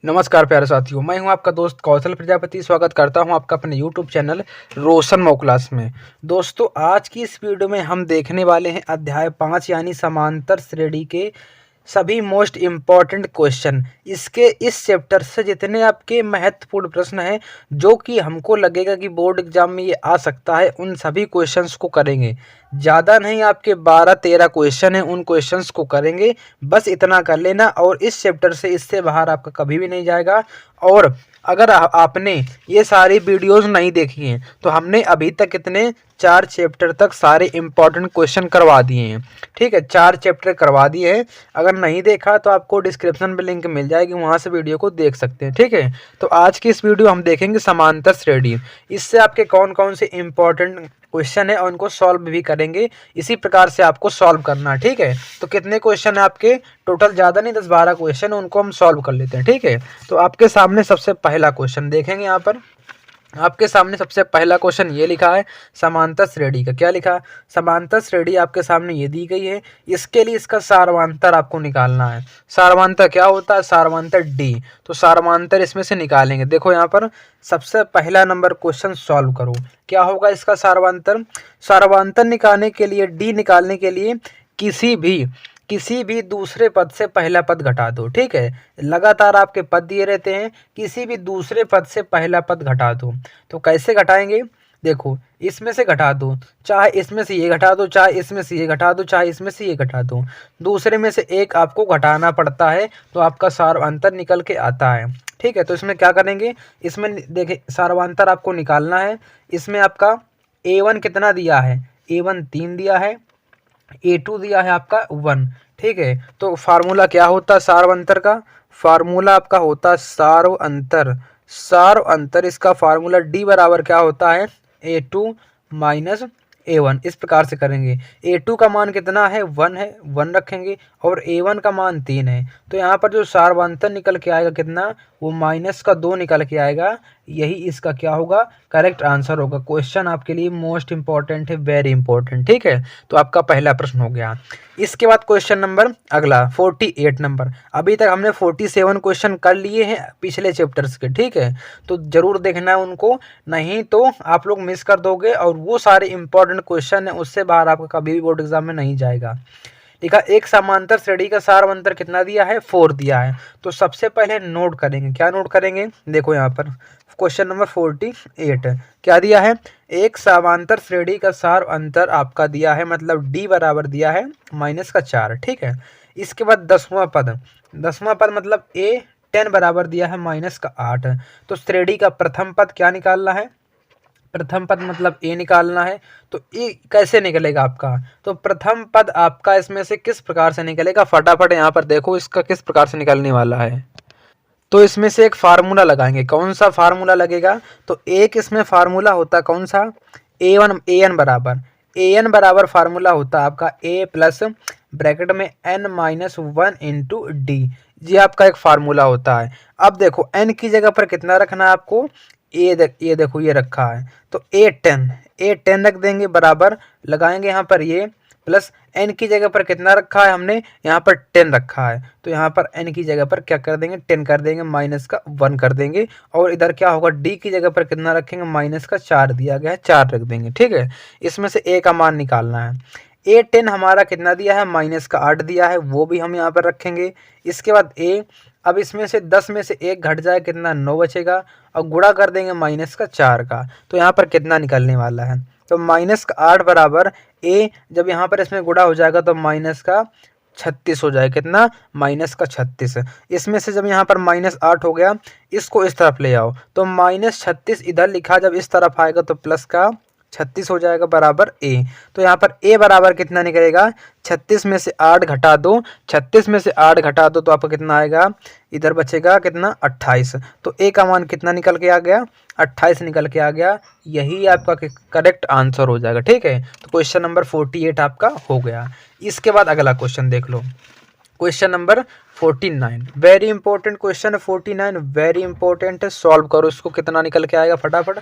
नमस्कार प्यारे साथियों, मैं हूं आपका दोस्त कौशल प्रजापति। स्वागत करता हूं आपका अपने यूट्यूब चैनल रोशन मो क्लास में। दोस्तों, आज की इस वीडियो में हम देखने वाले हैं अध्याय 5 यानी समांतर श्रेणी के सभी मोस्ट इम्पॉर्टेंट क्वेश्चन। इसके इस चैप्टर से जितने आपके महत्वपूर्ण प्रश्न हैं जो कि हमको लगेगा कि बोर्ड एग्जाम में ये आ सकता है, उन सभी क्वेश्चंस को करेंगे। ज़्यादा नहीं, आपके 12-13 क्वेश्चन हैं, उन क्वेश्चंस को करेंगे। बस इतना कर लेना और इस चैप्टर से इससे बाहर आपका कभी भी नहीं जाएगा। और अगर आपने ये सारी वीडियोस नहीं देखी हैं तो हमने अभी तक कितने 4 चैप्टर तक सारे इम्पॉर्टेंट क्वेश्चन करवा दिए हैं। ठीक है, 4 चैप्टर करवा दिए हैं। अगर नहीं देखा तो आपको डिस्क्रिप्शन में लिंक मिल जाएगी, वहाँ से वीडियो को देख सकते हैं। ठीक है, तो आज की इस वीडियो हम देखेंगे समांतर श्रेणी। इससे आपके कौन कौन से इम्पॉर्टेंट क्वेश्चन है और उनको सॉल्व भी करेंगे। इसी प्रकार से आपको सॉल्व करना है। ठीक है, तो कितने क्वेश्चन है आपके? टोटल ज़्यादा नहीं, 10-12 क्वेश्चन, उनको हम सॉल्व कर लेते हैं। ठीक है, तो आपके सामने सबसे पहला क्वेश्चन देखेंगे। यहाँ पर आपके सामने सबसे पहला क्वेश्चन ये लिखा है समांतर श्रेणी का। क्या लिखा? समांतर श्रेणी आपके सामने ये दी गई है। इसके लिए इसका सारवांतर आपको निकालना है। सारवांतर क्या होता है? सारवांतर डी। तो सारवांतर इसमें से निकालेंगे। देखो यहाँ पर सबसे पहला नंबर क्वेश्चन सॉल्व करो। क्या होगा इसका सारवांतर? सारवांतर निकालने के लिए, डी निकालने के लिए किसी भी दूसरे पद से पहला पद घटा दो। ठीक है, लगातार आपके पद दिए रहते हैं, किसी भी दूसरे पद से पहला पद घटा दो। तो कैसे घटाएंगे? देखो, इसमें से घटा दो, चाहे इसमें से ये घटा दो, चाहे इसमें से ये घटा दो, चाहे इसमें से ये घटा दो। दूसरे में से एक आपको घटाना पड़ता है तो आपका सारवांतर निकल के आता है। ठीक है, तो इसमें क्या करेंगे? इसमें देखिए सारवांतर आपको निकालना है। इसमें आपका A1 कितना दिया है? A1 3 दिया है, A2 दिया है आपका 1। ठीक है, तो फार्मूला क्या होता है सारवंतर का? फार्मूला आपका होता है सार अंतर इसका फार्मूला D बराबर क्या होता है? A2 minus A1। इस प्रकार से करेंगे। A2 का मान कितना है? 1 है, 1 रखेंगे, और A1 का मान 3 है। तो यहाँ पर जो सारवांतर निकल के आएगा कितना? वो -2 निकल के आएगा। यही इसका क्या होगा? करेक्ट आंसर होगा। क्वेश्चन आपके लिए मोस्ट इंपॉर्टेंट है, वेरी इंपॉर्टेंट। ठीक है, तो आपका पहला प्रश्न हो गया। इसके बाद क्वेश्चन नंबर अगला 48 नंबर। अभी तक हमने 47 क्वेश्चन कर लिए हैं पिछले चैप्टर्स के। ठीक है, तो जरूर देखना है उनको, नहीं तो आप लोग मिस कर दोगे और वो सारे इंपॉर्टेंट क्वेश्चन है उससे बाहर आपका कभी भी बोर्ड एग्जाम में नहीं जाएगा। लिखा एक समांतर श्रेणी का सारवंतर कितना दिया है? 4 दिया है। तो सबसे पहले नोट करेंगे। क्या नोट करेंगे? देखो यहाँ पर क्वेश्चन नंबर 48 क्या दिया है? एक समांतर श्रेणी का सार अंतर आपका दिया है, मतलब D बराबर दिया है -4। ठीक है, इसके बाद 10वां पद मतलब A10 बराबर दिया है -8। तो श्रेणी का प्रथम पद क्या निकालना है? प्रथम पद मतलब A निकालना है। तो ए कैसे निकलेगा आपका? तो प्रथम पद आपका इसमें से किस प्रकार से निकलेगा? फटाफट यहाँ पर देखो इसका किस प्रकार से निकलने वाला है। तो इसमें से एक फार्मूला लगाएंगे। कौन सा फार्मूला लगेगा? तो एक इसमें फार्मूला होता कौन सा? AN बराबर फार्मूला होता आपका A प्लस ब्रैकेट में N-1 इंटू डी। ये आपका एक फार्मूला होता है। अब देखो N की जगह पर कितना रखना है आपको? ये देखो ये रखा है, तो A10 रख देंगे, बराबर लगाएंगे यहाँ पर ये, प्लस n की जगह पर कितना रखा है हमने? यहाँ पर 10 रखा है। तो यहाँ पर n की जगह पर क्या कर देंगे? 10 कर देंगे, -1 कर देंगे। और इधर क्या होगा? d की जगह पर कितना रखेंगे? -4 दिया गया है, 4 रख देंगे। ठीक है, इसमें से a का मान निकालना है। A10 हमारा कितना दिया है? -8 दिया है, वो भी हम यहाँ पर रखेंगे। इसके बाद a, अब इसमें से 10 में से 1 घट जाए, कितना? 9 बचेगा, और गुणा कर देंगे -4 का। तो यहाँ पर कितना निकलने वाला है? तो -8 बराबर A, जब यहाँ पर इसमें गुणा हो जाएगा तो -36 हो जाएगा। कितना? -36। इसमें से जब यहाँ पर -8 हो गया, इसको इस तरफ ले आओ, तो -36 इधर लिखा, जब इस तरफ आएगा तो प्लस का 36 हो जाएगा, बराबर A। तो यहाँ पर A बराबर कितना निकलेगा? 36 में से 8 घटा दो, 36 में से 8 घटा दो तो आपका कितना आएगा? इधर बचेगा कितना? 28। तो A का मान कितना निकल के आ गया? 28 निकल के आ गया। यही आपका करेक्ट आंसर हो जाएगा। ठीक है, तो क्वेश्चन नंबर 48 आपका हो गया। इसके बाद अगला क्वेश्चन देख लो, question number 49। Very important question है 49, वेरी इंपॉर्टेंट है। सॉल्व करो इसको, कितना निकल के आएगा फटाफट।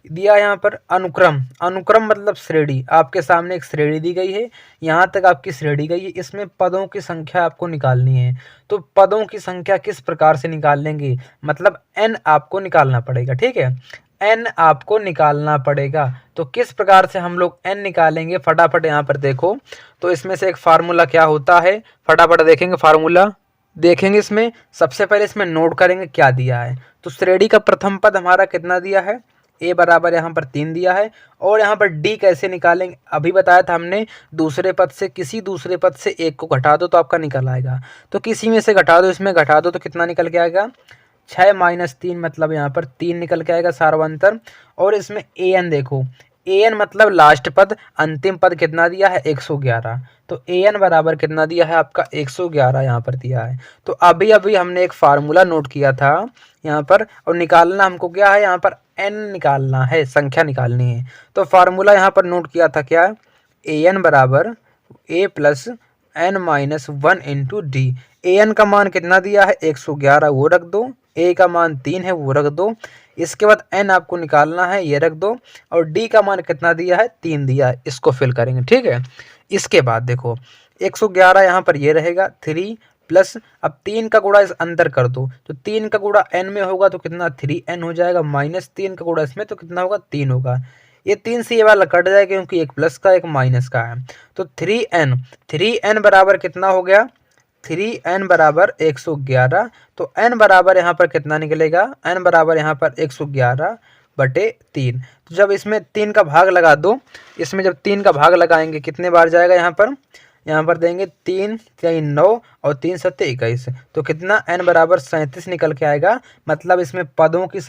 दिया है यहाँ पर अनुक्रम। अनुक्रम मतलब श्रेणी। आपके सामने एक श्रेणी दी गई है, यहाँ तक आपकी श्रेणी गई है, इसमें पदों की संख्या आपको निकालनी है। तो पदों की संख्या किस प्रकार से निकाल लेंगे, मतलब n आपको निकालना पड़ेगा। ठीक है, n आपको निकालना पड़ेगा। तो किस प्रकार से हम लोग n निकालेंगे, फटाफट यहाँ पर देखो। तो इसमें से एक फार्मूला क्या होता है, फटाफट देखेंगे फार्मूला। देखेंगे इसमें सबसे पहले इसमें नोट करेंगे क्या दिया है। तो श्रेणी का प्रथम पद हमारा कितना दिया है, a बराबर यहाँ पर 3 दिया है। और यहाँ पर d कैसे निकालेंगे, अभी बताया था हमने, दूसरे पद से किसी दूसरे पद से एक को घटा दो तो आपका निकल आएगा। तो किसी में से घटा दो, इसमें घटा दो तो कितना निकल के आएगा, 6 - 3 मतलब यहाँ पर 3 निकल के आएगा सार्वंतर। और इसमें an देखो, an मतलब लास्ट पद, अंतिम पद कितना दिया है 111। तो an बराबर कितना दिया है आपका 111 यहाँ पर दिया है। तो अभी अभी हमने एक फार्मूला नोट किया था यहाँ पर, और निकालना हमको क्या है, यहाँ पर n निकालना है, संख्या निकालनी है। तो फार्मूला यहाँ पर नोट किया था क्या, an बराबर a plus n minus 1 into D. an का मान कितना दिया है 111, वो रख दो। a का मान 3 है, वो रख दो। इसके बाद n आपको निकालना है, ये रख दो। और d का मान कितना दिया है, 3 दिया है, इसको फिल करेंगे। ठीक है, इसके बाद देखो 111 यहाँ पर ये रहेगा 3 प्लस, अब 3 का गुणा इस अंदर कर दो, तो 3 का गुणा n में होगा तो कितना 3n हो जाएगा, माइनस 3 का गुणा इसमें तो कितना होगा 3 होगा। ये 3 से ये वाला कट जाएगा क्योंकि एक प्लस का एक माइनस का है। तो 3n बराबर कितना हो गया, 3n बराबर 111। तो n बराबर यहाँ पर कितना निकलेगा, n बराबर यहाँ पर 111/3। तो जब इसमें 3 का भाग लगा दो, इसमें जब 3 का भाग लगाएंगे कितने बार जाएगा, यहाँ पर देंगे 3 3 9 और 3 7 21। तो कितना n बराबर 37 निकल के आएगा। मतलब इसमें पदों की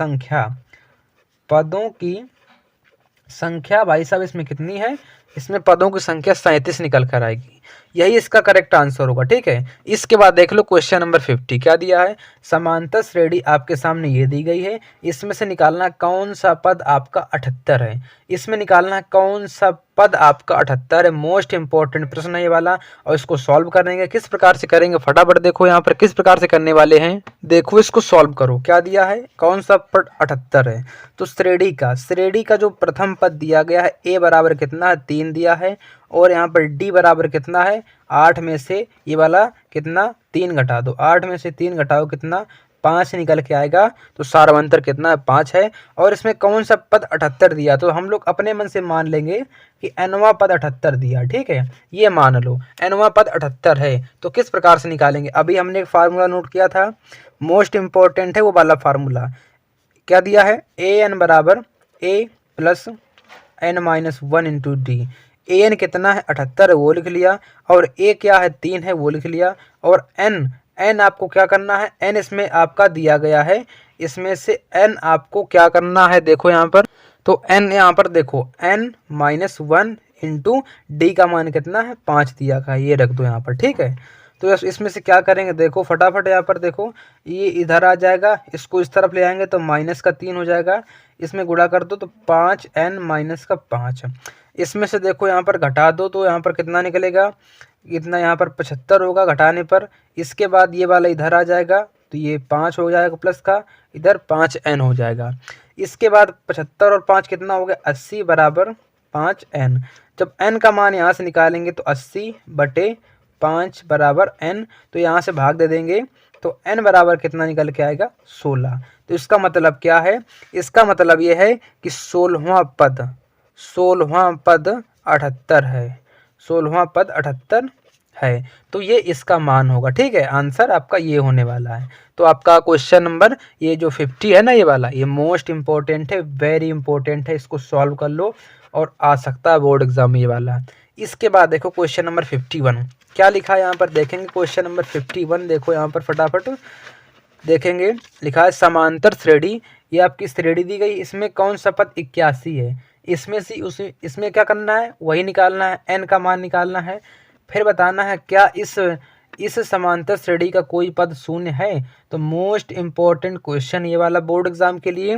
संख्या भाई साहब इसमें कितनी है, इसमें पदों की संख्या 37 निकल कर आएगी। यही इसका करेक्ट आंसर होगा। ठीक है, इसके बाद देख लो क्वेश्चन नंबर 50 क्या दिया है। समांतर श्रेणी आपके सामने ये दी गई है, इसमें से निकालना कौन सा पद आपका 78 है। इसमें निकालना कौन सा पद आपका 78 है। मोस्ट इंपॉर्टेंट प्रश्न है ये वाला, और इसको सॉल्व करेंगे। किस प्रकार से करेंगे, फटाफट देखो यहाँ पर किस प्रकार से करने वाले हैं। देखो इसको सॉल्व करो, क्या दिया है, कौन सा पद 78 है। तो श्रेणी का जो प्रथम पद दिया गया है, a बराबर कितना है 3 दिया है। और यहाँ पर d बराबर कितना है, 8 में से ये वाला कितना 3 घटा दो, 8 में से 3 घटाओ कितना 5 निकल के आएगा। तो सार्वंतर कितना है 5 है। और इसमें कौन सा पद 78 दिया, तो हम लोग अपने मन से मान लेंगे कि nवां पद 78 दिया। ठीक है, ये मान लो nवां पद 78 है। तो किस प्रकार से निकालेंगे, अभी हमने एक फार्मूला नोट किया था, मोस्ट इंपॉर्टेंट है वो वाला फार्मूला। क्या दिया है, an बराबर a plus n minus 1 into D. an कितना है 78 है, वो लिख लिया। और a क्या है 3 है, वो लिख लिया। और n आपको क्या करना है, n इसमें आपका दिया गया है, इसमें से n आपको क्या करना है, देखो यहाँ पर। तो n यहाँ पर देखो n माइनस 1 इंटू डी का मान कितना है 5 दिया का, ये रख दो यहाँ पर। ठीक है, तो इसमें से क्या करेंगे, देखो फटाफट यहाँ पर देखो, ये इधर आ जाएगा, इसको इस तरफ ले आएंगे तो माइनस का 3 हो जाएगा। इसमें गुणा कर दो तो 5n माइनस का 5। इसमें से देखो यहाँ पर घटा दो तो यहाँ पर कितना निकलेगा, इतना यहाँ पर 75 होगा घटाने पर। इसके बाद ये वाला इधर आ जाएगा तो ये 5 हो जाएगा प्लस का, इधर 5n हो जाएगा। इसके बाद 75 और 5 कितना हो गया 80 बराबर 5n। जब n का मान यहाँ से निकालेंगे तो 80/5 बराबर n। तो यहाँ से भाग दे देंगे तो n बराबर कितना निकल के आएगा 16। तो इसका मतलब क्या है, इसका मतलब ये है कि 16वां पद 78 है, 16वां पद 78 है। तो ये इसका मान होगा। ठीक है, आंसर आपका ये होने वाला है। तो आपका क्वेश्चन नंबर ये जो 50 है ना, ये वाला, ये मोस्ट इंपॉर्टेंट है, वेरी इंपॉर्टेंट है। इसको सॉल्व कर लो और आ सकता है बोर्ड एग्जाम में ये वाला। इसके बाद देखो क्वेश्चन नंबर 51 क्या लिखा है यहाँ पर, देखेंगे क्वेश्चन नंबर 51। देखो यहाँ पर फटाफट देखेंगे, लिखा है समांतर श्रेणी। ये आपकी श्रेणी दी गई, इसमें कौन सा पद 81 है। इसमें से इसमें क्या करना है, वही निकालना है, n का मान निकालना है। फिर बताना है क्या इस इस समांतर श्रेणी का कोई पद शून्य है। तो मोस्ट इम्पोर्टेंट क्वेश्चन ये वाला बोर्ड एग्जाम के लिए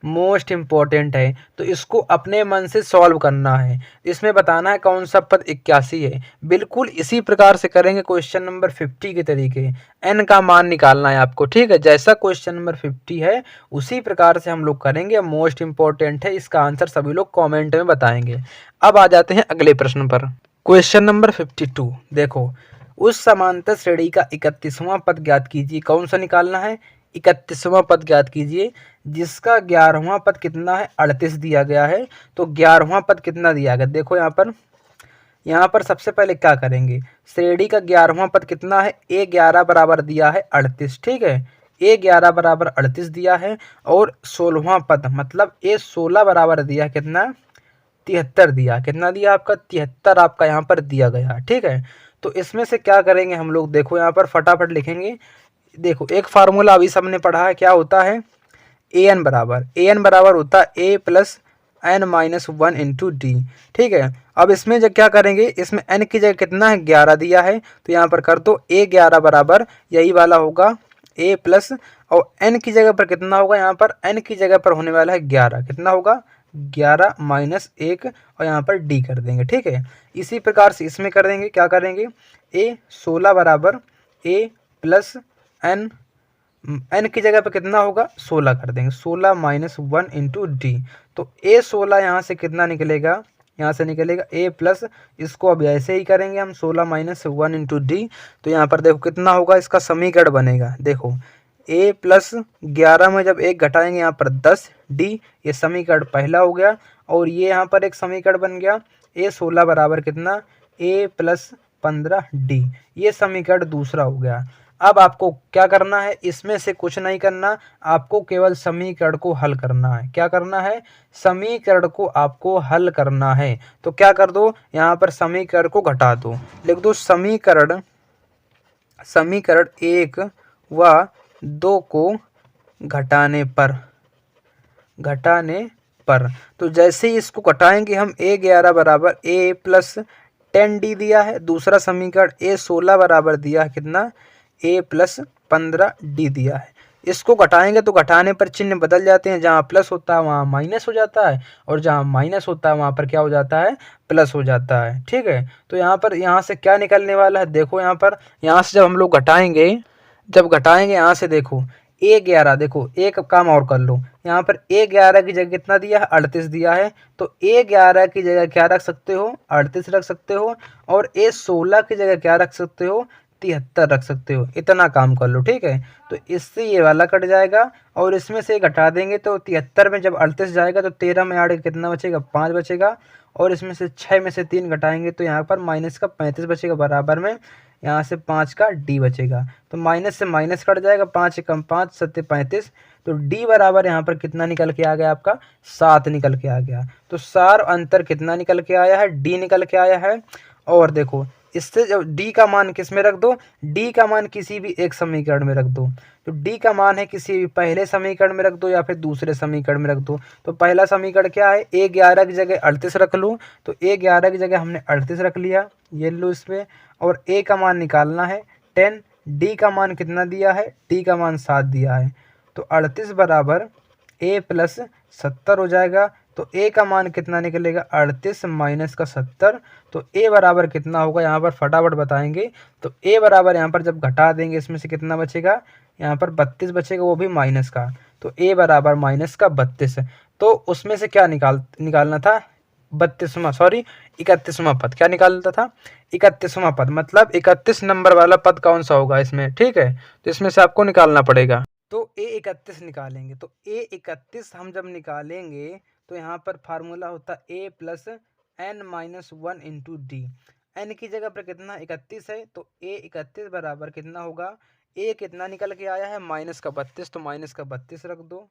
मोस्ट इम्पोर्टेंट है, तो इसको अपने मन से सॉल्व करना है। इसमें बताना है कौन सा पद 81 है। बिल्कुल इसी प्रकार से करेंगे क्वेश्चन नंबर 50 के तरीके। एन का मान निकालना है आपको, ठीक है। जैसा क्वेश्चन नंबर 50 है उसी प्रकार से हम लोग करेंगे। मोस्ट इम्पोर्टेंट है, इसका आंसर सभी लोग कॉमेंट में बताएंगे। अब आ जाते हैं अगले प्रश्न पर। क्वेश्चन नंबर 52 देखो, उस समांतर श्रेणी का 31वां पद ज्ञात कीजिए। कौन सा निकालना है? 31वां पद ज्ञात कीजिए, जिसका 11वां पद कितना है? 38 दिया गया है। तो 11वां पद कितना दिया गया? देखो यहाँ पर सबसे पहले क्या करेंगे, श्रेणी का 11वां पद कितना है? A11 बराबर दिया है 38, ठीक है। A11 बराबर 38 दिया है और 16वां पद मतलब A16 बराबर दिया कितना? 73 दिया। कितना दिया आपका? 73 आपका यहाँ पर दिया गया, ठीक है। तो इसमें से क्या करेंगे हम लोग, देखो यहाँ पर फटाफट लिखेंगे। देखो एक फार्मूला अभी सबने पढ़ा है, क्या होता है? ए एन बराबर होता है A plus N minus 1 into D, ठीक है। अब इसमें जब क्या करेंगे, इसमें एन की जगह कितना है? 11 दिया है, तो यहाँ पर कर दो A11 बराबर यही वाला होगा ए प्लस, और एन की जगह पर कितना होगा? यहाँ पर एन की जगह पर होने वाला है 11, कितना होगा? 11 माइनस 1, और यहाँ पर डी कर देंगे, ठीक है। इसी प्रकार से इसमें कर देंगे, क्या करेंगे? A16 बराबर ए प्लस एन, एन की जगह पे कितना होगा? 16 कर देंगे, 16 माइनस 1 इंटू डी। तो A16 यहाँ से कितना निकलेगा? यहाँ से निकलेगा ए प्लस, इसको अब ऐसे ही करेंगे हम, 16 माइनस 1 इंटू डी। तो यहाँ पर देखो कितना होगा, इसका समीकरण बनेगा। देखो ए प्लस 11 में जब एक घटाएंगे यहाँ पर 10 डी, ये समीकरण पहला हो गया। और ये यहाँ पर एक समीकरण बन गया A16 बराबर कितना? ए प्लस 15 डी, ये समीकरण दूसरा हो गया। अब आपको क्या करना है, इसमें से कुछ नहीं करना, आपको केवल समीकरण को हल करना है। क्या करना है? समीकरण को आपको हल करना है। तो क्या कर दो, यहाँ पर समीकरण को घटा दो, लिख दो समीकरण 1 व 2 को घटाने पर तो जैसे ही इसको घटाएंगे हम, A11 बराबर ए प्लस 10 डी दिया है। दूसरा समीकरण A16 बराबर दिया है कितना? ए प्लस 15 डी दिया है। इसको घटाएंगे तो घटाने पर चिन्ह बदल जाते हैं, जहाँ प्लस होता है वहाँ माइनस हो जाता है, और जहाँ माइनस होता है वहाँ पर क्या हो जाता है? प्लस हो जाता है, ठीक है। तो यहाँ पर यहाँ से क्या निकलने वाला है? देखो यहाँ पर, यहाँ से जब हम लोग घटाएंगे, यहाँ से देखो A11, देखो एक काम और कर लो, यहाँ पर A11 की जगह कितना दिया है? 38 दिया है। तो A11 की जगह क्या रख सकते हो? 38 रख सकते हो, और A16 की जगह क्या रख सकते हो? 73 रख सकते हो। इतना काम कर लो, ठीक है। तो इससे ये वाला कट जाएगा, और इसमें से घटा देंगे तो 73 में जब 38 जाएगा तो 13 में आड़ कितना बचेगा? 5 बचेगा, और इसमें से 6 में से 3 घटाएंगे तो यहाँ पर माइनस का 35 बचेगा, बराबर में यहाँ से 5 का डी बचेगा। तो माइनस से माइनस कट जाएगा, 5 कम 5 सत्ते 35। तो डी बराबर यहाँ पर कितना निकल के आ गया आपका? 7 निकल के आ गया। तो सार अंतर कितना निकल के आया है? डी निकल के आया है। और देखो इससे जब डी का मान किस में रख दो, डी का मान किसी भी एक समीकरण में रख दो। तो डी का मान है किसी भी पहले समीकरण में रख दो या फिर दूसरे समीकरण में रख दो। तो पहला समीकरण क्या है? A11 की जगह 38 रख लो। तो A11 की जगह हमने 38 रख लिया, ये लो इसमें। और ए का मान निकालना है 10, डी का मान कितना दिया है? डी का मान 7 दिया है। तो 38 बराबर ए प्लस 70 हो जाएगा। तो ए का मान कितना निकलेगा? 38 माइनस का 70। तो ए बराबर कितना होगा, यहाँ पर फटाफट बताएंगे। तो ए बराबर यहाँ पर जब घटा देंगे इसमें से कितना बचेगा? यहाँ पर 32 बचेगा, वो भी माइनस का। तो ए बराबर माइनस का 32। तो उसमें से क्या निकालना था? 31वां पद। क्या निकालता था? 31वां पद, मतलब 31 नंबर वाला पद कौन सा होगा इसमें, ठीक है। तो इसमें से आपको निकालना पड़ेगा। तो A31 निकालेंगे। तो A31 हम जब निकालेंगे तो यहाँ पर फार्मूला होता A plus N minus 1 into D. N की जगह पर कितना? 31 है। तो A31 बराबर कितना होगा? ए कितना निकल के आया है? माइनस का 32, तो माइनस का 32 रख दो,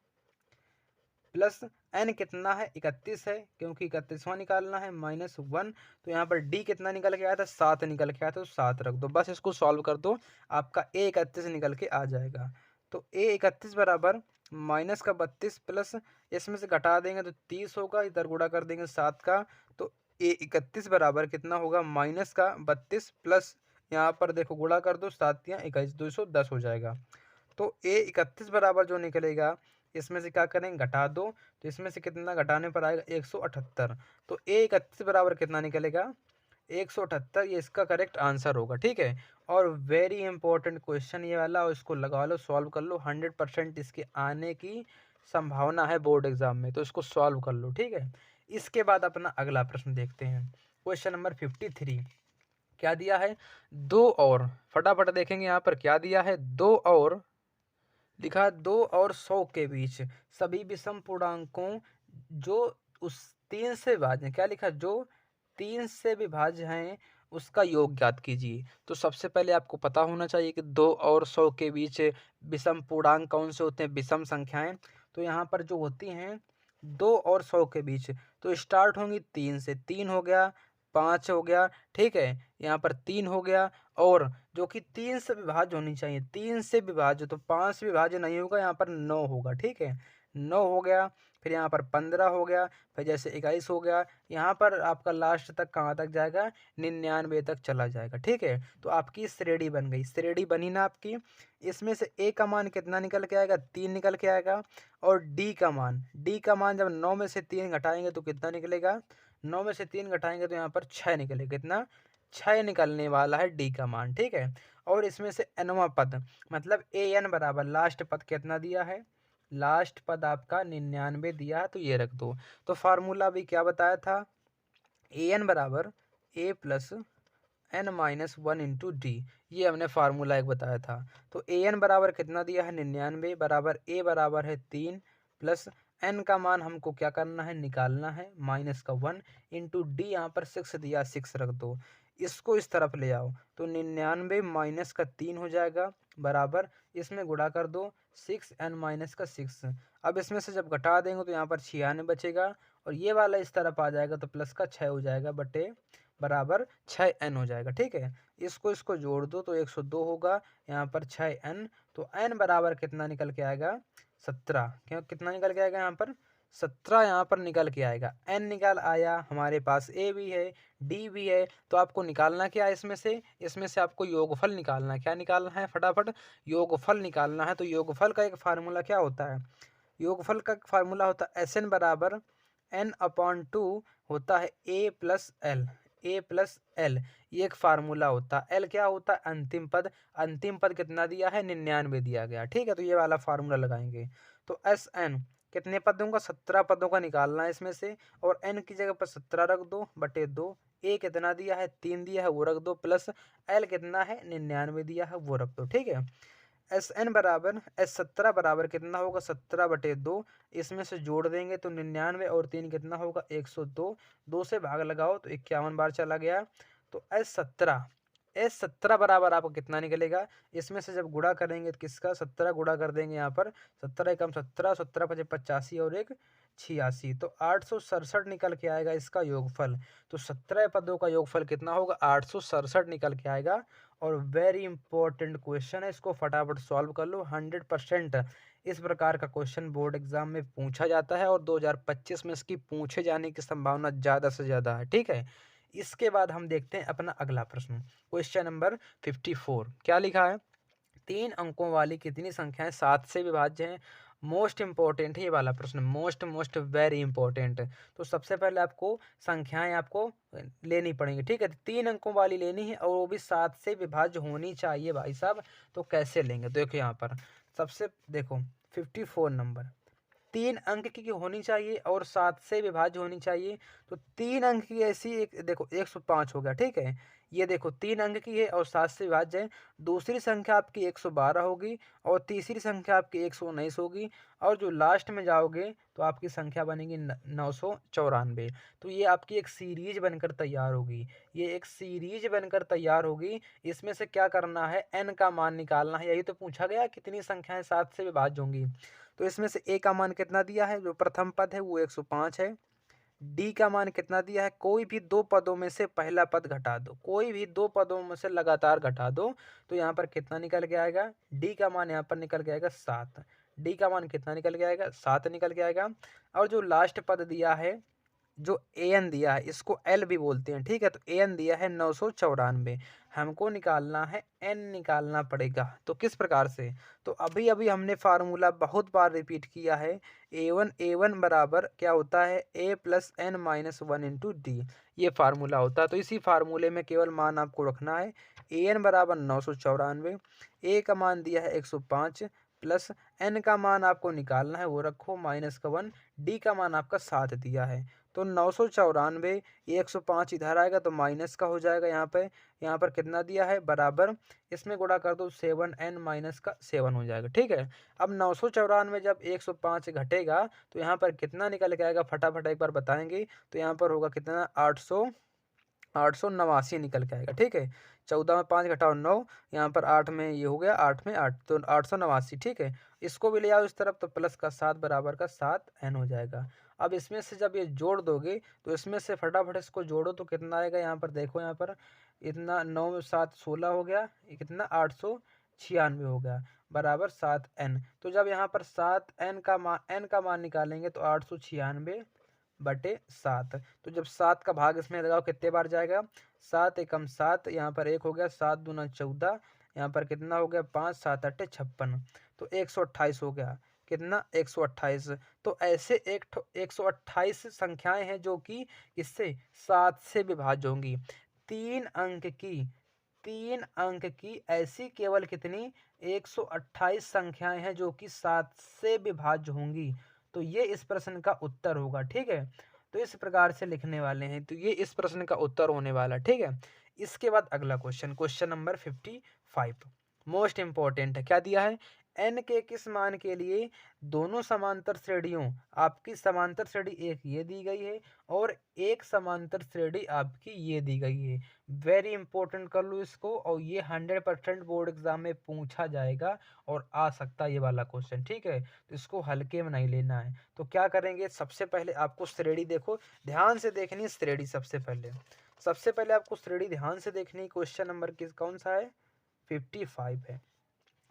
प्लस एन कितना है? 31 है, क्योंकि 31वां निकालना है, माइनस 1। तो यहाँ पर डी कितना निकल के आया था? 7 निकल के आया था, तो 7 रख दो। बस इसको सॉल्व कर दो, आपका A31 निकल के आ जाएगा। तो A31 बराबर माइनस का 32 प्लस, इसमें से घटा देंगे तो 30 होगा, इधर गुणा कर देंगे 7 का। तो A31 बराबर कितना होगा? माइनस का 32 प्लस यहाँ पर देखो गुणा कर दो, 7 या 21, 210 हो जाएगा। तो A31 बराबर जो निकलेगा, इसमें से क्या करेंगे, घटा दो, तो इसमें से कितना घटाने पर आएगा, 178। तो A31 बराबर कितना निकलेगा, 178। ये इसका करेक्ट आंसर होगा, ठीक है। और वेरी इंपॉर्टेंट क्वेश्चन ये वाला, और इसको लगा लो, सॉल्व कर लो, 100% इसके आने की संभावना है बोर्ड एग्जाम में, तो इसको सॉल्व कर लो, ठीक है। इसके बाद अपना अगला प्रश्न देखते हैं, क्वेश्चन नंबर 53। क्या दिया है, दो और, फटाफट देखेंगे यहाँ पर क्या दिया है, दो और लिखा, 2 और 100 के बीच सभी विषम पूर्णांकों जो उस 3 से विभाज्य, क्या लिखा, जो 3 से विभाज्य हैं उसका योग ज्ञात कीजिए। तो सबसे पहले आपको पता होना चाहिए कि 2 और 100 के बीच विषम पूर्णांक कौन से होते हैं, विषम संख्याएं। तो यहाँ पर जो होती हैं 2 और 100 के बीच, तो स्टार्ट होंगी 3 से, 3 हो गया, 5 हो गया, ठीक है, यहाँ पर 3 हो गया, और जो कि 3 से विभाज्य होनी चाहिए, 3 से विभाज्य, तो 5 से विभाज्य नहीं होगा, यहाँ पर 9 होगा, ठीक है, 9 हो गया, फिर यहाँ पर 15 हो गया, फिर जैसे 21 हो गया, यहाँ पर आपका लास्ट तक कहाँ तक जाएगा, 99 तक चला जाएगा, ठीक है। तो आपकी श्रेणी बन गई, श्रेणी बनी ना आपकी। इसमें से ए का मान कितना निकल के आएगा, 3 निकल के आएगा, और डी का मान जब 9 में से 3 घटाएंगे तो कितना निकलेगा, 9 में से 3 घटाएंगे तो यहाँ पर 6 निकलेगा, कितना, 6 निकलने वाला है डी का मान, ठीक है। और इसमें से nवां पद, मतलब an बराबर लास्ट पद कितना दिया है, लास्ट पद आपका 99 दिया है, तो ये रख दो। तो फार्मूला भी क्या बताया था, an बराबर a plus n-1 into D, ये हमने फार्मूला एक बताया था। तो an बराबर कितना दिया है, 99 बराबर a बराबर है 3 प्लस n का मान हमको क्या करना है, निकालना है, -1 इंटू डी, यहाँ पर 6 दिया, 6 रख दो। इसको इस तरफ ले आओ, तो 99 माइनस का 3 हो जाएगा, बराबर इसमें गुणा कर दो, 6n-6। अब इसमें से जब घटा देंगे तो यहाँ पर 96 बचेगा, और ये वाला इस तरफ आ जाएगा तो प्लस का 6 हो जाएगा, बटे बराबर 6n हो जाएगा, ठीक है। इसको जोड़ दो तो 102 होगा, यहाँ पर 6n, तो n बराबर कितना निकल के आएगा, 17। क्यों, कितना निकल के आएगा, यहाँ पर 17 यहाँ पर निकल के आएगा। n निकल आया, हमारे पास a भी है, d भी है, तो आपको निकालना क्या है, इसमें से आपको योगफल निकालना है। क्या निकालना है, फटाफट योगफल निकालना है। तो योगफल का एक फार्मूला क्या होता है, योगफल का फार्मूला होता है Sn बराबर n/2 होता है a प्लस l, ये एक फार्मूला होता है। l क्या होता है, अंतिम पद कितना दिया है, 99 दिया गया, ठीक है। तो ये वाला फार्मूला लगाएंगे, तो Sn कितने पद दूंगा, 17 पदों का निकालना है इसमें से, और n की जगह पर 17 रख दो, बटे 2, a कितना दिया है, 3 दिया है, वो रख दो, प्लस l कितना है, 99 दिया है, वो रख दो, ठीक है। Sn बराबर S17 बराबर कितना होगा, 17/2, इसमें से जोड़ देंगे तो 99 और 3 कितना होगा, 102, 2 से भाग लगाओ तो 51 बार चला गया। तो S17 बराबर आपको कितना निकलेगा, इसमें से जब गुणा करेंगे तो किसका, 17 गुणा कर देंगे, यहाँ पर 17 एकम 17, 17 पचे 85 और 1 86, तो 867 निकल के आएगा इसका योगफल। तो 17 पदों का योगफल कितना होगा, 867 निकल के आएगा। और वेरी इंपॉर्टेंट क्वेश्चन है, इसको फटाफट सॉल्व कर लो, 100% इस प्रकार का क्वेश्चन बोर्ड एग्जाम में पूछा जाता है, और 2025 में इसकी पूछे जाने की संभावना ज़्यादा से ज़्यादा है, ठीक है। इसके बाद हम देखते हैं अपना अगला प्रश्न, क्वेश्चन नंबर 54। क्या लिखा है, 3 अंकों वाली कितनी संख्याएं 7 से विभाज्य हैं। मोस्ट इंपॉर्टेंट है ये वाला प्रश्न, मोस्ट वेरी इंपॉर्टेंट। तो सबसे पहले आपको संख्याएं आपको लेनी पड़ेंगी, ठीक है। 3 अंकों वाली लेनी है, और वो भी 7 से विभाज्य होनी चाहिए भाई साहब। तो कैसे लेंगे, देखो यहाँ पर सबसे देखो 54 नंबर, 3 अंक की होनी चाहिए और 7 से विभाज्य होनी चाहिए। तो 3 अंक की ऐसी एक देखो 105 हो गया, ठीक है। ये देखो 3 अंक की है और 7 से विभाज्य है। दूसरी संख्या आपकी 112 होगी, और तीसरी संख्या आपकी 119 होगी, और जो लास्ट में जाओगे तो आपकी संख्या बनेगी 994। तो ये आपकी एक सीरीज बनकर तैयार होगी, ये एक सीरीज बनकर तैयार होगी। इसमें से क्या करना है, n का मान निकालना है। यही तो पूछा गया कितनी संख्याएं 7 से विभाज्य होंगी। तो इसमें से a का मान कितना दिया है, जो प्रथम पद है वो 105 है। d का मान कितना दिया है, कोई भी 2 पदों में से पहला पद घटा दो, कोई भी 2 पदों में से लगातार घटा दो, तो यहाँ पर कितना निकल के आएगा, d का मान यहाँ पर निकल के आएगा 7। d का मान कितना निकल के आएगा, 7 निकल के आएगा। और जो लास्ट पद दिया है जो एन दिया है इसको एल भी बोलते हैं, ठीक है। तो एन दिया है 994, हमको निकालना है एन निकालना पड़ेगा। तो किस प्रकार से, तो अभी अभी हमने फार्मूला बहुत बार रिपीट किया है, ए वन बराबर क्या होता है, A plus N minus one into D, ये फार्मूला होता है। तो इसी फार्मूले में केवल मान आपको रखना है, ए एन बराबर 994, ए का मान दिया है 105 प्लस एन का मान आपको निकालना है वो रखो माइनस का 1, डी का मान आपका 7 दिया है। तो 994, 105 इधर आएगा तो माइनस का हो जाएगा यहाँ पर कितना दिया है बराबर, इसमें गुणा कर दो 7n माइनस का 7 हो जाएगा, ठीक है। अब 994 जब 105 घटेगा तो यहाँ पर कितना निकल के आएगा, फटाफट एक बार बताएंगे। तो यहाँ पर होगा कितना 889 निकल के आएगा, ठीक है। 14 में 5 घटाओ 9, यहाँ पर 8 में ये हो गया 8 में 8 तो 889, ठीक है। इसको भी ले आओ इस तरफ तो प्लस का 7 बराबर का 7n हो जाएगा। अब इसमें से जब ये जोड़ दोगे तो इसमें से फटाफट इसको जोड़ो तो कितना आएगा, यहाँ पर देखो, यहाँ पर इतना 9 में 7 16 हो गया, ये कितना 896 हो गया बराबर 7n। तो जब यहाँ पर 7n का मान निकालेंगे तो 896/7। तो जब 7 का भाग इसमें लगाओ कितने बार जाएगा, 7 एकम 7, यहाँ पर 1 हो गया, 7 दूना 14, यहाँ पर कितना हो गया 5 7 8 56, तो 128 हो गया, कितना 128। तो ऐसे 128 संख्याएं हैं जो कि इससे 7 से विभाज्य होंगी। 3 अंक की ऐसी केवल कितनी 128 संख्याएं हैं जो कि 7 से विभाज्य होंगी। तो ये इस प्रश्न का उत्तर होगा, ठीक है। तो इस प्रकार से लिखने वाले हैं, तो ये इस प्रश्न का उत्तर होने वाला, ठीक है। इसके बाद अगला क्वेश्चन नंबर 55 मोस्ट इंपॉर्टेंट है। क्या दिया है, n के किस मान के लिए दोनों समांतर श्रेणियों, आपकी समांतर श्रेणी एक ये दी गई है और एक समांतर श्रेणी आपकी ये दी गई है। वेरी इंपॉर्टेंट कर लो इसको, और ये 100% बोर्ड एग्जाम में पूछा जाएगा और आ सकता है ये वाला क्वेश्चन, ठीक है। तो इसको हल्के में नहीं लेना है। तो क्या करेंगे, सबसे पहले आपको श्रेणी देखो, ध्यान से देखनी है श्रेणी। सबसे पहले आपको श्रेणी ध्यान से देखनी। क्वेश्चन नंबर कौन सा है, 55 है।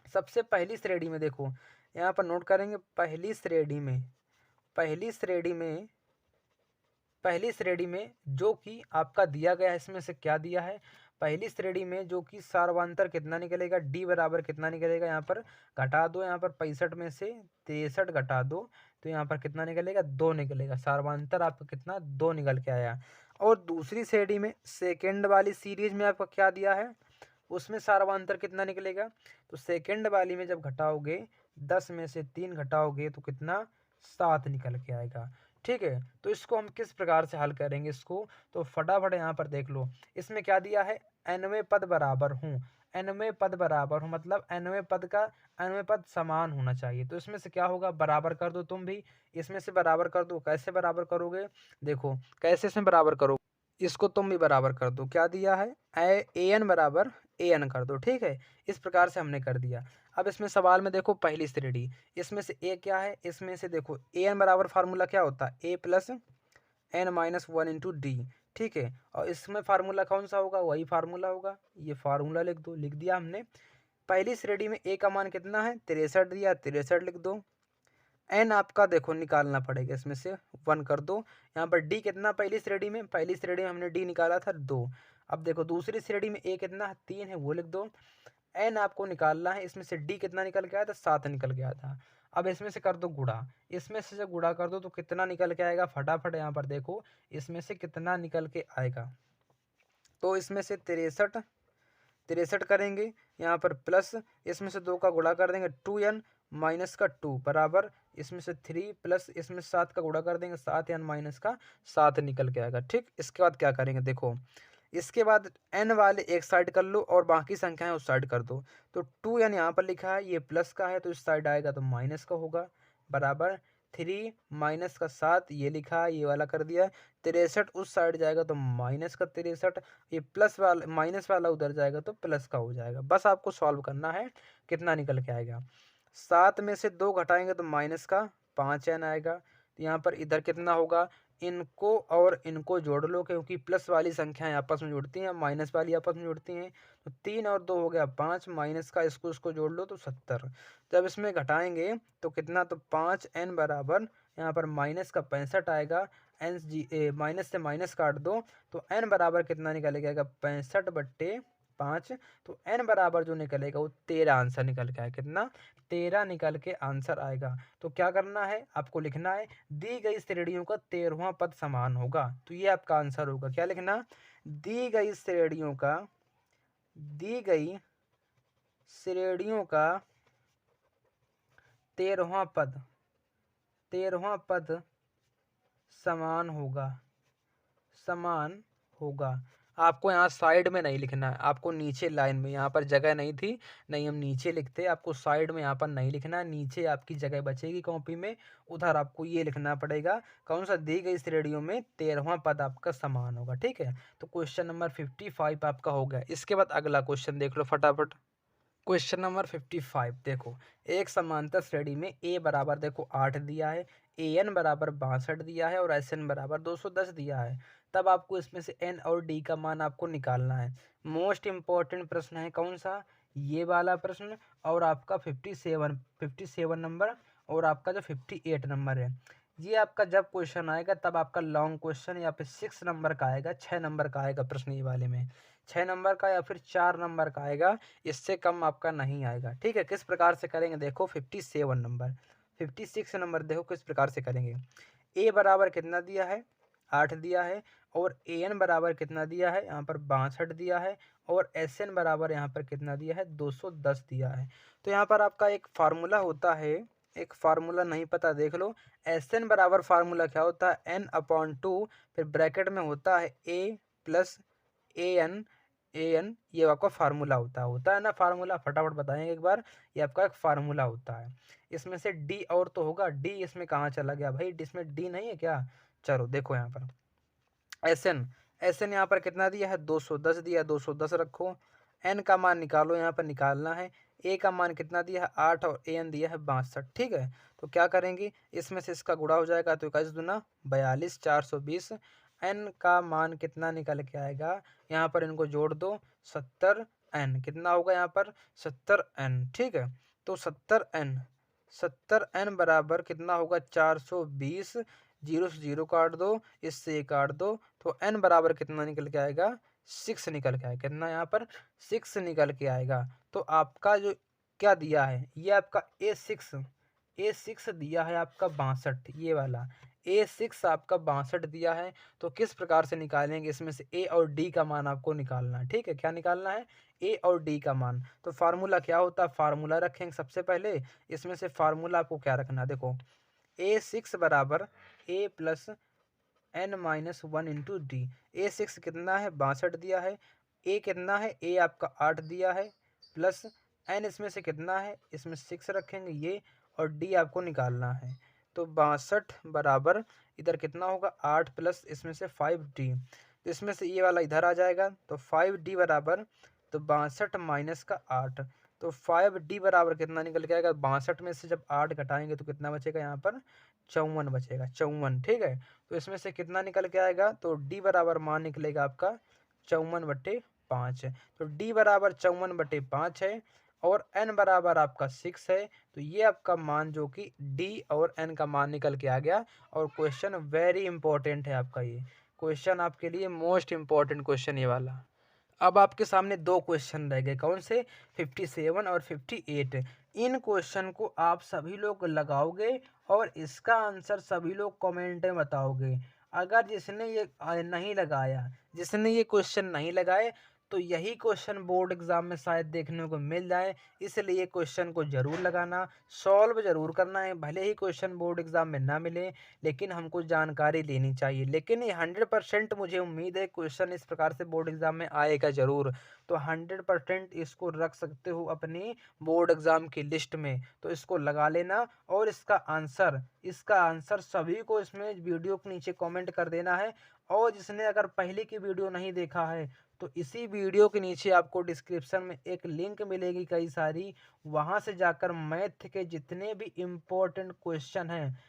सबसे पहली श्रेणी में देखो, यहाँ पर नोट करेंगे, पहली श्रेणी में जो कि आपका दिया गया है, इसमें से क्या दिया है, पहली श्रेणी में जो कि सार्वंतर कितना निकलेगा, डी बराबर कितना निकलेगा, यहाँ पर घटा दो, यहाँ पर 65 में से 63 घटा दो तो यहाँ पर कितना निकलेगा 2 निकलेगा, सार्वंतर आपका कितना 2 निकल के आया। और दूसरी श्रेणी में सेकेंड वाली सीरीज में आपका क्या दिया है, उसमें सार्वंतर कितना निकलेगा, तो सेकेंड वाली में जब घटाओगे 10 में से 3 घटाओगे तो कितना 7 निकल के आएगा, ठीक है। तो इसको हम किस प्रकार से हल करेंगे इसको, तो फटाफट यहाँ पर देख लो। इसमें क्या दिया है, nवें पद बराबर हूँ, मतलब nवें पद समान होना चाहिए। तो इसमें से क्या होगा, बराबर कर दो, तुम भी इसमें से बराबर कर दो। कैसे बराबर करोगे, देखो कैसे इसमें बराबर करो, इसको तुम भी बराबर कर दो। क्या दिया है, ए एन बराबर ए एन कर दो, ठीक है। इस प्रकार से हमने कर दिया। अब इसमें सवाल में देखो पहली श्रेणी, इसमें से ए क्या है, इसमें से देखो ए एन बराबर फार्मूला क्या होता है, A plus N minus one into D, ठीक है। और इसमें फार्मूला कौन सा होगा, वही फार्मूला होगा, ये फार्मूला लिख दो, लिख दिया हमने। पहली श्रेणी में ए का मान कितना है 63 दिया, 63 लिख दो। एन आपका देखो निकालना पड़ेगा, इसमें से 1 कर दो। यहाँ पर डी कितना, पहली श्रेणी में हमने डी निकाला था 2। अब देखो दूसरी श्रेणी में ए कितना है 3 है, वो लिख दो। एन आपको निकालना है, इसमें से डी कितना निकल के आया था 7 निकल के आया था। अब इसमें से कर दो गुणा, इसमें से जब गुणा कर दो तो कितना निकल के आएगा, फटाफट यहाँ पर देखो इसमें से कितना निकल के आएगा। तो इसमें से 63 करेंगे, यहाँ पर प्लस इसमें से 2 का गुणा कर देंगे 2n माइनस का 2 बराबर इसमें से 3 प्लस इसमें 7 का गुणा कर देंगे 7n माइनस का 7 निकल के आएगा, ठीक। इसके बाद क्या करेंगे, देखो इसके बाद n वाले एक साइड कर लो और बाकी संख्याएं उस साइड कर दो। तो 2n यहाँ पर लिखा है, ये प्लस का है तो इस साइड आएगा तो माइनस का होगा, बराबर 3 माइनस का 7 ये लिखा है, ये वाला कर दिया। 63 उस साइड जाएगा तो माइनस का 63, ये प्लस वाला माइनस वाला उधर जाएगा तो प्लस का हो जाएगा। बस आपको सॉल्व करना है, कितना निकल के आएगा, 7 में से 2 घटाएंगे तो माइनस का 5n आएगा। तो यहाँ पर इधर कितना होगा, इनको और इनको जोड़ लो, क्योंकि प्लस वाली संख्याएं आपस में जुड़ती हैं, माइनस वाली आपस में जुड़ती हैं। तो 3 और 2 हो गया 5, माइनस का इसको जोड़ लो तो 70। जब इसमें घटाएंगे तो कितना, तो 5n बराबर यहाँ पर माइनस का 65 आएगा, एन जी माइनस से माइनस काट दो तो n बराबर कितना निकल के आएगा 65/5। तो n बराबर जो निकलेगा वो 13 आंसर निकल के आएगा। कितना? 13 निकल के आंसर आएगा। तो क्या करना है आपको, लिखना है दी गई श्रेणियों का 13वां पद समान होगा। तो ये आपका आंसर होगा। क्या लिखना? दी गई श्रेणियों का 13वां पद समान होगा। आपको यहाँ साइड में नहीं लिखना है, आपको नीचे लाइन में, यहाँ पर जगह नहीं थी, नहीं हम नीचे लिखते, आपको साइड में यहाँ पर नहीं लिखना है, नीचे आपकी जगह बचेगी कॉपी में, उधर आपको ये लिखना पड़ेगा कौन सा, दी गई श्रेणियों में 13वां पद आपका समान होगा। ठीक है, तो क्वेश्चन नंबर 55 आपका हो गया। इसके बाद अगला क्वेश्चन देख लो फटाफट। क्वेश्चन नंबर 55 देखो, एक समांतर श्रेणी में ए बराबर देखो 8 दिया है, ए एन बराबर 62 दिया है और एस एन बराबर 210 दिया है। तब आपको इसमें से एन और डी का मान आपको निकालना है। मोस्ट इम्पॉर्टेंट प्रश्न है कौन सा, ये वाला प्रश्न, और आपका 57 नंबर और आपका जो 58 नंबर है। ये आपका जब क्वेश्चन आएगा तब आपका लॉन्ग क्वेश्चन या फिर 6 नंबर का आएगा, 6 नंबर का आएगा प्रश्न ये वाले में, 6 नंबर का या फिर 4 नंबर का आएगा, इससे कम आपका नहीं आएगा। ठीक है, किस प्रकार से करेंगे देखो 57 नंबर, 56 नंबर देखो किस प्रकार से करेंगे। ए बराबर कितना दिया है, 8 दिया है, और ए एन बराबर कितना दिया है, यहाँ पर 62 दिया है, और एस एन बराबर यहाँ पर कितना दिया है, 210 दिया है। तो यहाँ पर आपका एक फार्मूला होता है, एक फार्मूला नहीं पता देख लो। एस एन बराबर फार्मूला क्या होता है, n/2, फिर ब्रैकेट में होता है a प्लस an, ये आपका फार्मूला होता है ना फार्मूला, फटाफट बताएंगे एक बार। ये आपका एक फार्मूला होता है। इसमें से डी और तो होगा, डी इसमें कहाँ चला गया भाई, इसमें डी नहीं है क्या। चलो देखो यहाँ पर एस एन यहाँ पर कितना दिया है, 210 दिया है, 210 रखो। एन का मान निकालो, यहाँ पर निकालना है। ए का मान कितना दिया है, 8, और ए एन दिया है 62। ठीक है, तो क्या करेंगे, इसमें से इसका गुणा हो जाएगा तो 21 दूना 42, 420। एन का मान कितना निकल के आएगा, यहाँ पर इनको जोड़ दो, 70 एन कितना होगा यहाँ पर, 70 एन। ठीक है, तो 70 एन बराबर कितना होगा, 420। 0 से 0 काट दो, इससे 1 काट दो, तो एन बराबर कितना निकल के आएगा, 6 निकल के आएगा। कितना यहाँ पर 6 निकल के आएगा। तो आपका जो क्या दिया है, ये आपका A6 दिया है आपका 62, ये वाला A6 आपका 62 दिया है। तो किस प्रकार से निकालेंगे, इसमें से ए और डी का मान आपको निकालना है। ठीक है, क्या निकालना है, ए और डी का मान। तो फार्मूला क्या होता है, फार्मूला रखेंगे सबसे पहले। इसमें से फार्मूला आपको क्या रखना है, देखो A6 बराबर ए plus n-1 into D. A6 कितना है, 62 दिया है, ए कितना है, ए आपका 8 दिया है, प्लस n इसमें से कितना है, इसमें 6 रखेंगे ये, और डी आपको निकालना है। तो 62 बराबर इधर कितना होगा, 8 प्लस इसमें से 5d। तो इसमें से ये वाला इधर आ जाएगा, तो 5d बराबर, तो 62 माइनस का 8, तो 5d बराबर कितना निकल के आएगा, 62 में से जब 8 घटाएंगे तो कितना बचेगा, यहाँ पर 54 बचेगा, 54। ठीक है, तो इसमें से कितना निकल के आएगा, तो d बराबर मान निकलेगा आपका 54/5। तो d बराबर 54/5 है, और n बराबर आपका 6 है। तो ये आपका मान जो कि d और n का मान निकल के आ गया। और क्वेश्चन वेरी इंपॉर्टेंट है आपका, ये क्वेश्चन आपके लिए मोस्ट इम्पॉर्टेंट क्वेश्चन ये वाला। अब आपके सामने 2 क्वेश्चन रह गए, कौन से, 57 और 58। इन क्वेश्चन को आप सभी लोग लगाओगे और इसका आंसर सभी लोग कमेंट में बताओगे। अगर जिसने ये क्वेश्चन नहीं लगाए तो यही क्वेश्चन बोर्ड एग्जाम में शायद देखने को मिल जाए, इसलिए क्वेश्चन को जरूर लगाना, सॉल्व जरूर करना है। भले ही क्वेश्चन बोर्ड एग्जाम में ना मिले, लेकिन हमको जानकारी लेनी चाहिए। लेकिन ये 100% मुझे उम्मीद है क्वेश्चन इस प्रकार से बोर्ड एग्जाम में आएगा जरूर। तो 100% इसको रख सकते हो अपनी बोर्ड एग्जाम की लिस्ट में, तो इसको लगा लेना। और इसका आंसर सभी को इसमें वीडियो के नीचे कमेंट कर देना है। और जिसने अगर पहले की वीडियो नहीं देखा है तो इसी वीडियो के नीचे आपको डिस्क्रिप्शन में एक लिंक मिलेगी कई सारी, वहां से जाकर मैथ के जितने भी इम्पोर्टेंट क्वेश्चन हैं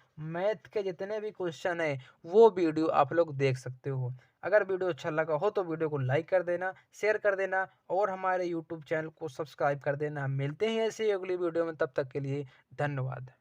वो वीडियो आप लोग देख सकते हो। अगर वीडियो अच्छा लगा हो तो वीडियो को लाइक कर देना, शेयर कर देना, और हमारे यूट्यूब चैनल को सब्सक्राइब कर देना। मिलते हैं ऐसे अगली वीडियो में, तब तक के लिए धन्यवाद।